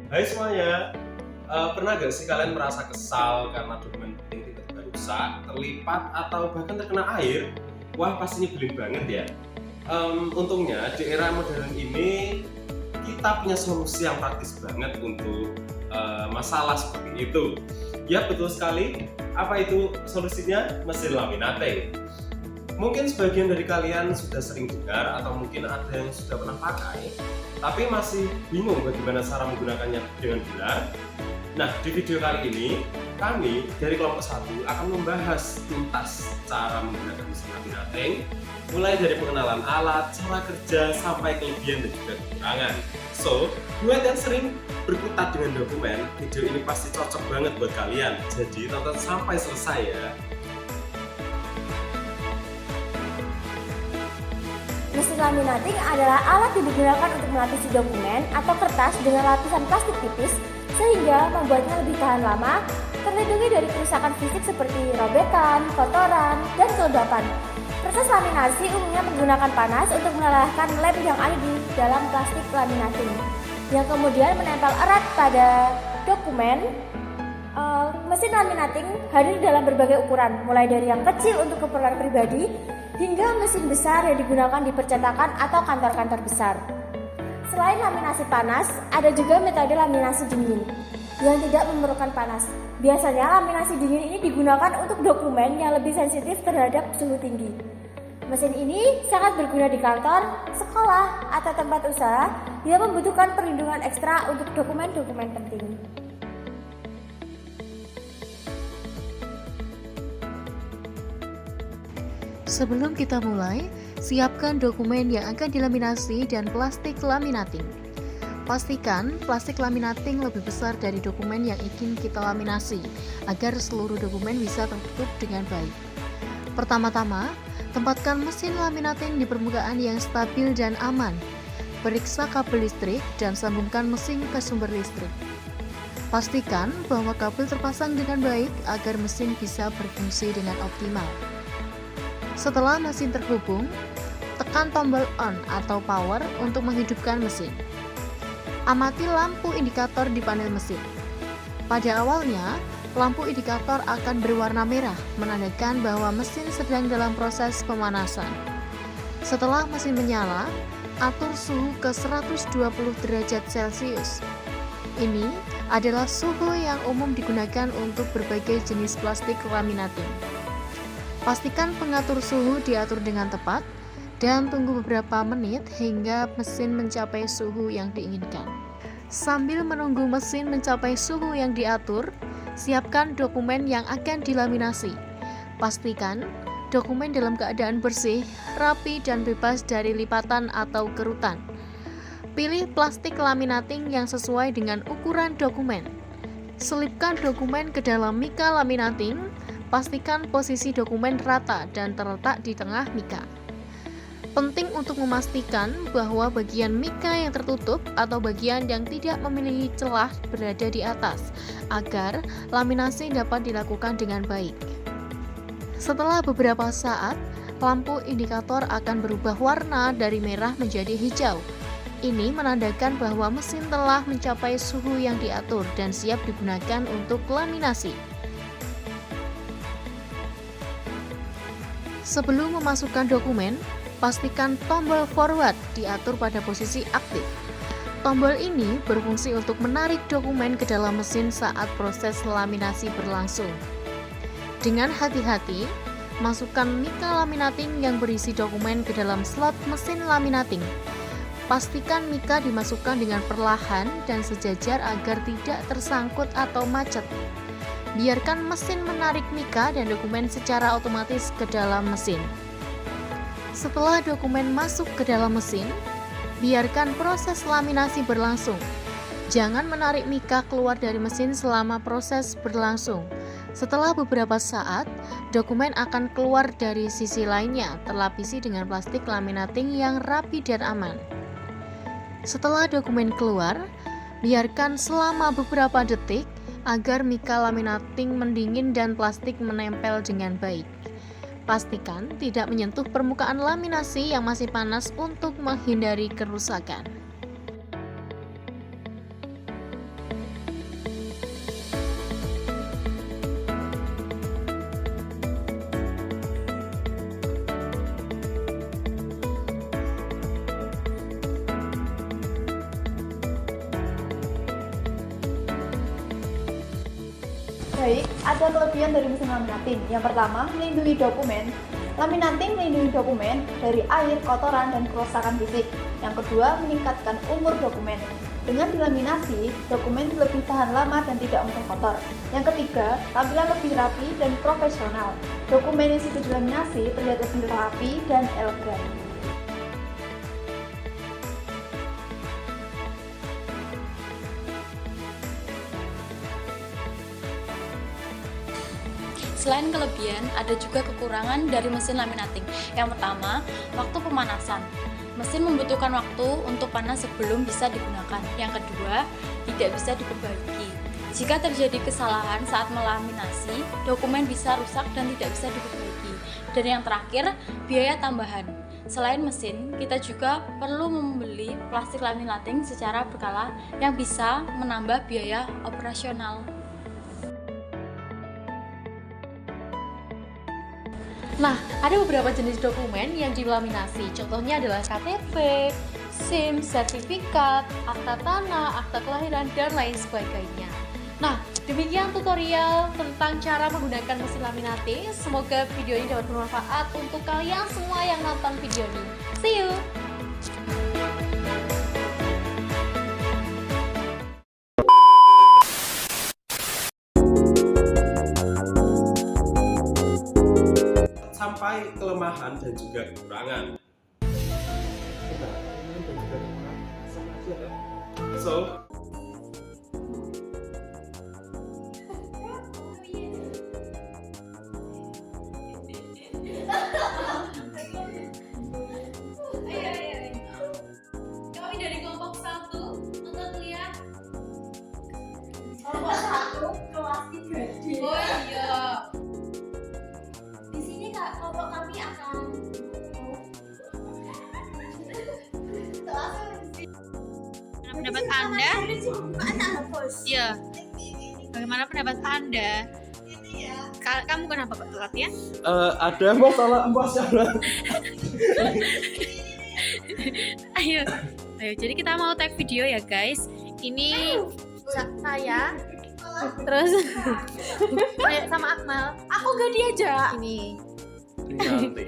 Hai semuanya, pernah gak sih kalian merasa kesal karena dokumen penting tiba-tiba rusak, terlipat, atau bahkan terkena air? Wah, pasti nyebelin banget ya. Untungnya di era modern ini kita punya solusi yang praktis banget untuk masalah seperti itu. Ya betul sekali. Apa itu solusinya? Mesin laminating. Mungkin sebagian dari kalian sudah sering dengar atau mungkin ada yang sudah pernah pakai, tapi masih bingung bagaimana cara menggunakannya dengan benar. Nah, di video kali ini, kami dari kelompok 1 akan membahas tuntas cara menggunakan mesin laminating, mulai dari pengenalan alat, cara kerja, sampai kelebihan dan juga kekurangan. So, buat yang sering berkutat dengan dokumen, video ini pasti cocok banget buat kalian. Jadi, tonton sampai selesai ya. Mesin laminating adalah alat yang digunakan untuk melapisi dokumen atau kertas dengan lapisan plastik tipis sehingga membuatnya lebih tahan lama, terlindungi dari kerusakan fisik seperti robekan, kotoran, dan kelembapan. Proses laminasi umumnya menggunakan panas untuk melelehkan lem yang ada di dalam plastik laminating yang kemudian menempel erat pada dokumen. Mesin laminating hadir dalam berbagai ukuran, mulai dari yang kecil untuk keperluan pribadi hingga mesin besar yang digunakan di percetakan atau kantor-kantor besar. Selain laminasi panas, ada juga metode laminasi dingin yang tidak memerlukan panas. Biasanya laminasi dingin ini digunakan untuk dokumen yang lebih sensitif terhadap suhu tinggi. Mesin ini sangat berguna di kantor, sekolah, atau tempat usaha yang membutuhkan perlindungan ekstra untuk dokumen-dokumen penting. Sebelum kita mulai, siapkan dokumen yang akan dilaminasi dan plastik laminating. Pastikan plastik laminating lebih besar dari dokumen yang ingin kita laminasi, agar seluruh dokumen bisa tertutup dengan baik. Pertama-tama, tempatkan mesin laminating di permukaan yang stabil dan aman. Periksa kabel listrik dan sambungkan mesin ke sumber listrik. Pastikan bahwa kabel terpasang dengan baik agar mesin bisa berfungsi dengan optimal. Setelah mesin terhubung, tekan tombol on atau power untuk menghidupkan mesin. Amati lampu indikator di panel mesin. Pada awalnya, lampu indikator akan berwarna merah, menandakan bahwa mesin sedang dalam proses pemanasan. Setelah mesin menyala, atur suhu ke 120 derajat Celcius. Ini adalah suhu yang umum digunakan untuk berbagai jenis plastik laminating. Pastikan pengatur suhu diatur dengan tepat dan tunggu beberapa menit hingga mesin mencapai suhu yang diinginkan. Sambil menunggu mesin mencapai suhu yang diatur, siapkan dokumen yang akan dilaminasi. Pastikan dokumen dalam keadaan bersih, rapi, dan bebas dari lipatan atau kerutan. Pilih plastik laminating yang sesuai dengan ukuran dokumen. Selipkan dokumen ke dalam mika laminating. Pastikan posisi dokumen rata dan terletak di tengah mika. Penting untuk memastikan bahwa bagian mika yang tertutup atau bagian yang tidak memiliki celah berada di atas, agar laminasi dapat dilakukan dengan baik. Setelah beberapa saat, lampu indikator akan berubah warna dari merah menjadi hijau. Ini menandakan bahwa mesin telah mencapai suhu yang diatur dan siap digunakan untuk laminasi. Sebelum memasukkan dokumen, pastikan tombol forward diatur pada posisi aktif. Tombol ini berfungsi untuk menarik dokumen ke dalam mesin saat proses laminasi berlangsung. Dengan hati-hati, masukkan mika laminating yang berisi dokumen ke dalam slot mesin laminating. Pastikan mika dimasukkan dengan perlahan dan sejajar agar tidak tersangkut atau macet. Biarkan mesin menarik mika dan dokumen secara otomatis ke dalam mesin. Setelah dokumen masuk ke dalam mesin, biarkan proses laminasi berlangsung. Jangan menarik mika keluar dari mesin selama proses berlangsung. Setelah beberapa saat, dokumen akan keluar dari sisi lainnya, terlapisi dengan plastik laminating yang rapi dan aman. Setelah dokumen keluar, biarkan selama beberapa detik agar mika laminating mendingin dan plastik menempel dengan baik. Pastikan tidak menyentuh permukaan laminasi yang masih panas untuk menghindari kerusakan. Baik, ada kelebihan dari mesin laminating. Yang pertama, melindungi dokumen. Laminating melindungi dokumen dari air, kotoran, dan kerusakan fisik. Yang kedua, meningkatkan umur dokumen. Dengan dilaminasi, dokumen lebih tahan lama dan tidak mudah kotor. Yang ketiga, tampilan lebih rapi dan profesional. Dokumen yang sudah dilaminasi terlihat lebih rapi dan elegan. Selain kelebihan, ada juga kekurangan dari mesin laminating. Yang pertama, waktu pemanasan. Mesin membutuhkan waktu untuk panas sebelum bisa digunakan. Yang kedua, tidak bisa diperbaiki. Jika terjadi kesalahan saat melaminasi, dokumen bisa rusak dan tidak bisa diperbaiki. Dan yang terakhir, biaya tambahan. Selain mesin, kita juga perlu membeli plastik laminating secara berkala yang bisa menambah biaya operasional. Nah, ada beberapa jenis dokumen yang dilaminasi. Contohnya adalah KTP, SIM, sertifikat, akta tanah, akta kelahiran, dan lain sebagainya. Nah, demikian tutorial tentang cara menggunakan mesin laminating. Semoga video ini dapat bermanfaat untuk kalian semua yang nonton video ini. See you! Sampai kelemahan dan juga kekurangan. So, Kami dari kelompok 1 untuk lihat. Kelompok 1 kelas 3D. Oh iya. Di sini Kak, kelompok kami akan Pendapat Anda? Iya. Bagaimana pendapat Anda? Kamu kenapa kok telat ya? ada masalah. Ayo, jadi kita mau tag video ya guys. Ini saya, terus sama Akmal. Aku gak diajak. Ini. Cantik.